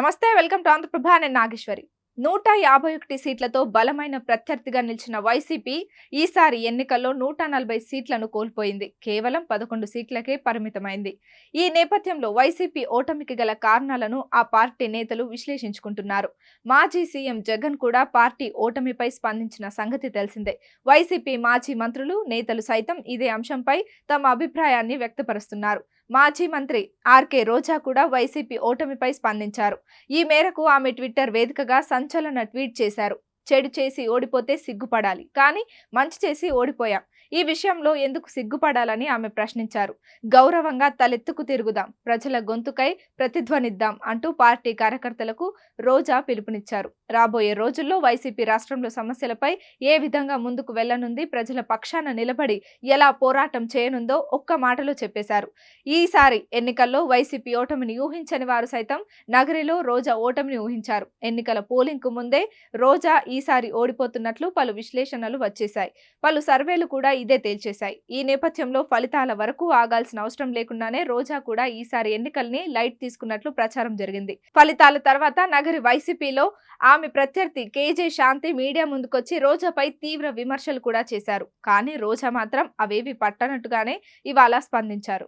నమస్తే, welcome to Andhraprabha. నేను నాగేశ్వరి. 151 సీట్లతో బలమైన ప్రత్యర్థిగా నిలిచిన వైసీపీ ఈసారి ఎన్నికల్లో 140 సీట్లను కోల్పోయింది. కేవలం 11 సీట్లకే పరిమితమైంది. ఈ నేపథ్యంలో వైసీపీ ఓటమికి గల కారణాలను ఆ పార్టీ నేతలు విశ్లేషించుకుంటున్నారు. మాజీ సీఎం జగన్ కూడా పార్టీ ఓటమిపై స్పందించిన సంగతి తెలిసిందే. వైసీపీ మాజీ మంత్రులు, నేతలు సైతం ఇదే అంశంపై తమ అభిప్రాయాన్ని వ్యక్తపరుస్తున్నారు. మాజీ మంత్రి ఆర్కే రోజా కూడా వైసీపీ ఓటమిపై స్పందించారు. ఈ మేరకు ఆమె ట్విట్టర్ వేదికగా సంచలన ట్వీట్ చేశారు. చెడు చేసి ఓడిపోతే సిగ్గుపడాలి, కానీ మంచి చేసి ఓడిపోయాం. ఈ విషయంలో ఎందుకు సిగ్గుపడాలని ఆమె ప్రశ్నించారు. గౌరవంగా తలెత్తుకు తిరుగుదాం, ప్రజల గొంతుకై ప్రతిధ్వనిద్దాం అంటూ పార్టీ కార్యకర్తలకు రోజా పిలుపునిచ్చారు. రాబోయే రోజుల్లో వైసీపీ రాష్ట్రంలో సమస్యలపై ఏ విధంగా ముందుకు వెళ్లనుంది, ప్రజల పక్షాన నిలబడి ఎలా పోరాటం చేయనుందో ఒక్క మాటలో చెప్పేశారు. ఈసారి ఎన్నికల్లో వైసీపీ ఓటమిని ఊహించని వారు సైతం నగరిలో రోజా ఓటమిని ఊహించారు. ఎన్నికల పోలింగ్ కు ముందే రోజా ఈసారి ఓడిపోతున్నట్లు పలు విశ్లేషణలు వచ్చేశాయి. పలు సర్వేలు కూడా ఇదే తేల్చేశాయి. ఈ నేపథ్యంలో ఫలితాల వరకు ఆగాల్సిన అవసరం లేకుండానే రోజా కూడా ఈసారి ఎన్నికల్ని లైట్ తీసుకున్నట్లు ప్రచారం జరిగింది. ఫలితాల తర్వాత నగరి వైసీపీలో ఆమె ప్రత్యర్థి కేజే శాంతి మీడియా ముందుకొచ్చి రోజాపై తీవ్ర విమర్శలు కూడా చేశారు. కానీ రోజా మాత్రం అవేవి పట్టనట్టుగానే ఇవాళ స్పందించారు.